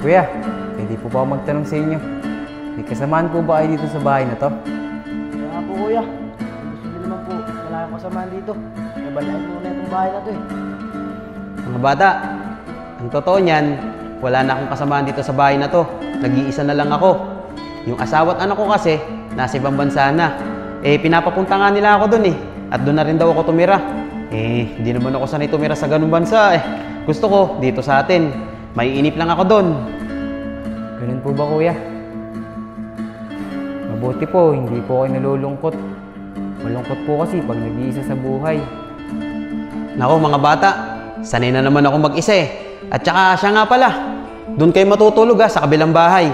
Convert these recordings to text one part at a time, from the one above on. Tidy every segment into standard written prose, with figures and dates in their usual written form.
Kuya, pwede po ba ako magtanong sa inyo? May kasamaan po ba kayo dito sa bahay na to? Kaya nga po kuya, gusto nyo naman po, wala akong kasamaan dito. Nabalain mo na itong bahay na to eh. Mga bata, ang totoo niyan, wala na akong kasamaan dito sa bahay na to. Nag-iisa na lang ako. Yung asawa at anak ko kasi, nasa ibang bansa na. Pinapapunta nga nila ako dun At doon na rin daw ako tumira. Hindi naman ako sanay tumira sa ganung bansa Gusto ko, dito sa atin. May inip lang ako doon. Ganun po ba, kuya? Mabuti po, hindi po kayo nalulungkot. Malungkot po kasi pag nag-iisa sa buhay. Nako mga bata, sanay na naman ako mag-isa At saka siya nga pala, doon kayo matutulog sa kabilang bahay.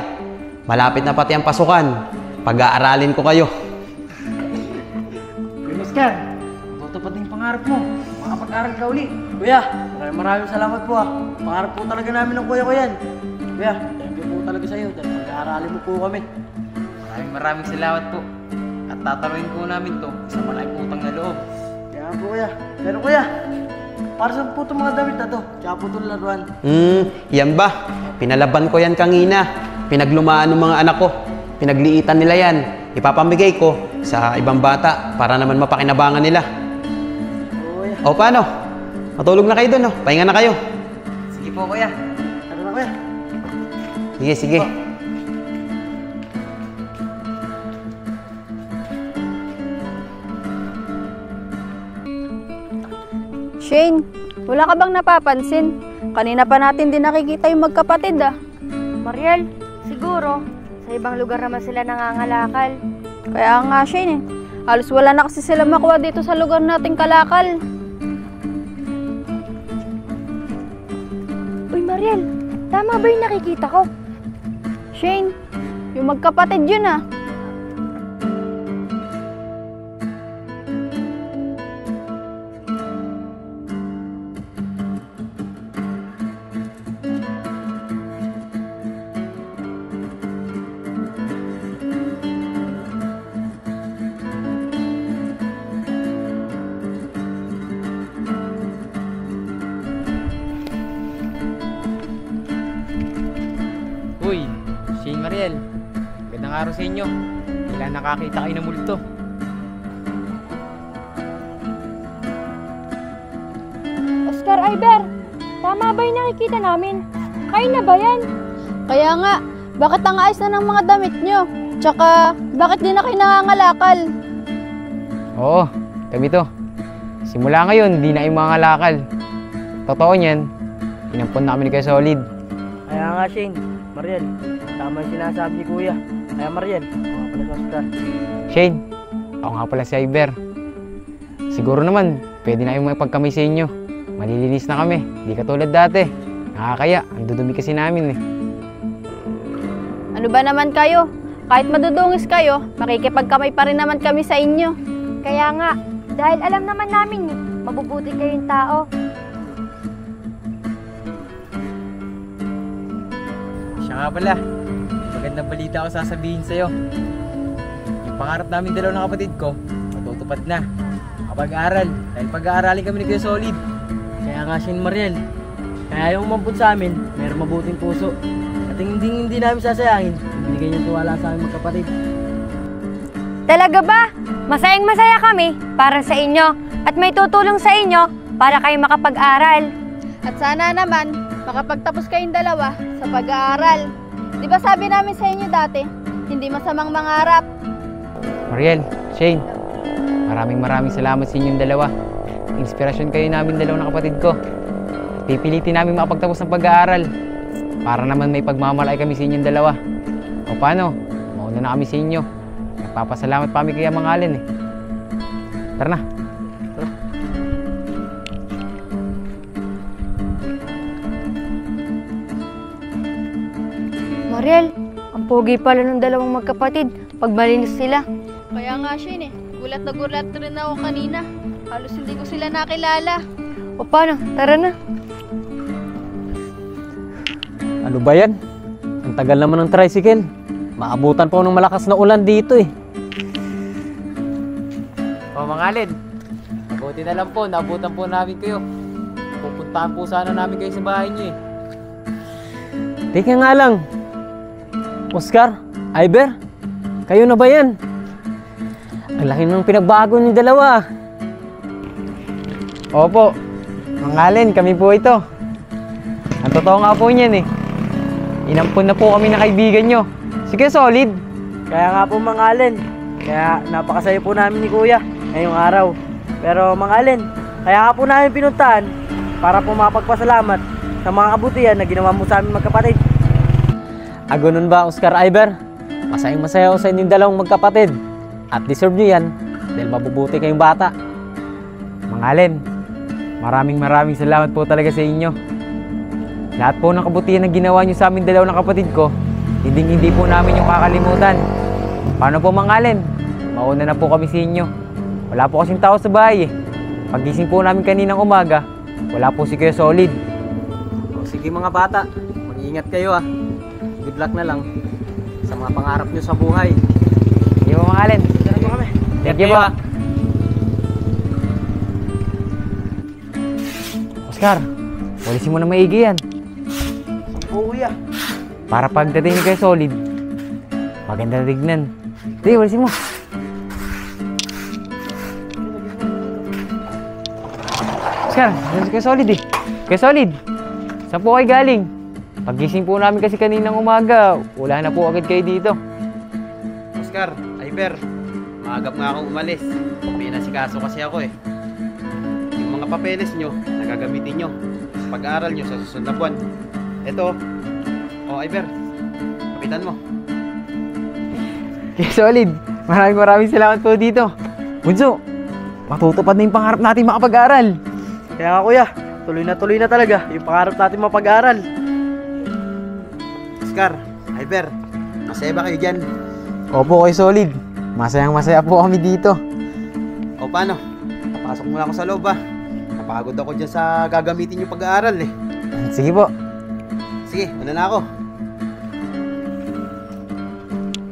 Malapit na pati ang pasukan. Pag-aaralin ko kayo. Oscar, matutupad din yung pangarap mo. Makapag-aral ka uli. Kuya, maraming salamat po Pangarap po talaga namin ng kuya ko yan. Kuya, thank you po talaga sa iyo dahil pag-aaralin mo po kami. Maraming salamat po. At tataruin po namin to sa malaking utang na loob. Kaya po kuya. Pero kuya, para saan po itong mga damit na to? Tsaka po itong laruan. Yan ba? Pinalaban ko yan kanina. Pinaglumaan ng mga anak ko. Pinagliitan nila yan. Ipapamigay ko sa ibang bata para naman mapakinabangan nila. Kuya. O paano? Matulog na kayo doon Pahinga na kayo. Sige po, kuya. Ano na kuya? Sige, sige. Shane, wala ka bang napapansin? Kanina pa natin din nakikita yung magkapatid Mariel, siguro, sa ibang lugar naman sila nangangalakal. Kaya nga Shane halos wala na kasi sila makuha dito sa lugar nating kalakal. Uy Mariel, tama ba yung nakikita ko? Shane, yung magkapatid yun Uy, Shane, Mariel. Magandang araw sa inyo. Kailan nakakita kayo ng multo? Oscar, Iber, tama ba yung nakikita namin? Kayo na ba yan? Kaya nga, bakit ang ayos na ng mga damit nyo? Tsaka, bakit di na kayo nangangalakal? Oo, kami to. Simula ngayon, di na yung mga ngalakal. Totoo niyan, inampon na kami ni Kuya Solid. Kaya nga Shane, Mariel, tama yung sinasabi ni kuya. Kaya Mariel, ako nga pala si Oscar. Shane, ako nga pala si Iber. Siguro naman, pwede na yung magpagkamay sa inyo. Malilinis na kami, di katulad dati. Nakakaya, ang dudumi kasi namin Ano ba naman kayo? Kahit madudungis kayo, makikipagkamay pa rin naman kami sa inyo. Kaya nga, dahil alam naman namin, mabubuti kayong tao. Siya nga pala, magandang balita ako sasabihin sa'yo. Yung pangarap namin dalaw ng kapatid ko, matutupad na. Kapag-aral, dahil pag-aaralin kami ni Kuya Solid. Kaya nga Shane, Mariel, kaya yung umampun sa amin, mayroong mabuting puso. At hindi namin sasayangin, ibinigay niyang tiwala sa aming magkapatid. Talaga ba? Masayang-masaya kami para sa inyo at may tutulong sa inyo para kayo makapag-aral. At sana naman, makapagtapos kayong dalawa sa pag-aaral. Di ba sabi namin sa inyo dati, hindi masamang mangarap. Mariel, Shane, maraming salamat sa inyong dalawa. Inspirasyon kayo namin dalawa ng kapatid ko. Pipilitin namin makapagtapos ng pag-aaral para naman may pagmamalaki kami sa inyong dalawa. O paano? Mauna na kami sa inyo. Nagpapasalamat pa kami kay Mang Allen Tara na. Tara. Mariel, ang pogi pala ng dalawang magkapatid pag malinis sila. Kaya nga Shane gulat na gulat rin ako kanina. Halos hindi ko sila nakilala. O paano? Tara na. Ano ba yan? Ang tagal naman ng tricycle. Maabutan pa ng malakas na ulan dito O Mang Allen, mabuti na lang po, naabutan po namin kayo. Pupuntahan po sana namin kayo sa bahay niyo Teka nga lang. Oscar, Iber, kayo na ba yan? Ang laki ng pinagbago ni dalawa. Opo, Mang Allen, kami po ito. Ang totoo nga po niyan eh. Inampun na po kami na kaibigan nyo. Sige, solid. Kaya nga po Mang Allen, kaya napakasaya po namin ni Kuya ngayong araw. Pero Mang Allen, kaya nga po namin pinuntahan para po mapagpasalamat sa mga kabutihan na ginawa mo sa amin magkapatid. Ganun ba, Oscar Iber? Masayang masaya ako sa inyong dalawang magkapatid. At deserve nyo yan dahil mabubuti kayong bata. Mang Allen, maraming salamat po talaga sa inyo. Lahat po ng kabutihan na ginawa nyo sa amin dalawang kapatid ko, hindi po namin yung kakalimutan. Paano po Mang Allen? Mauna na po kami sa inyo. Wala po kasing tao sa bahay eh. Pagising po namin kaninang umaga, wala po si Kuya Solid. Sige mga bata, mag-iingat kayo ah. Good luck na lang sa mga pangarap nyo sa buhay. Sige po Mang Allen. Tara po kami. Thank you po. Oscar, walisin mo na maigi yan. Oo Kuya. Para pagdating ni Kuya Solid, maganda tignan. Sige, walisin mo. Oscar, yan si Kuya Solid eh. Kuya Solid, saan po kayo galing? Pagising po namin kasi kaninang umaga, wala na po agad kayo dito. Oscar, Iber, maagap nga akong umalis. Pinasikaso kasi ako eh. Yung mga papeles nyo, nagagamitin nyo sa pag-aaral nyo sa susunod na buwan. Ito, Iber, kapitan mo. Kuya Solid, maraming salamat po dito. Bunso, matutupad na yung pangarap natin makapag-aral. Kaya nga Kuya, tuloy na talaga yung pangarap natin mapag-aral. Oscar, Iber, masaya ba kayo dyan? Opo, Kuya Solid. Masaya po kami dito. O paano? Napasok muna ako sa loob ah. Napagod ako dyan sa gagamitin yung pag-aaral eh. Sige po. Sige, una na ako.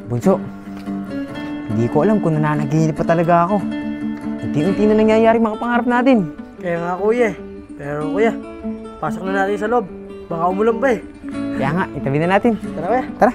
Bunso, hindi ko alam kung nananaginip pa talaga ako. Unti-unti na nangyayari mga pangarap natin. Kaya nga Kuya eh. Pero Kuya, pasok na natin sa loob. Baka umulan pa eh. Kaya nga, itabi na natin. Tara Kuya. Tara.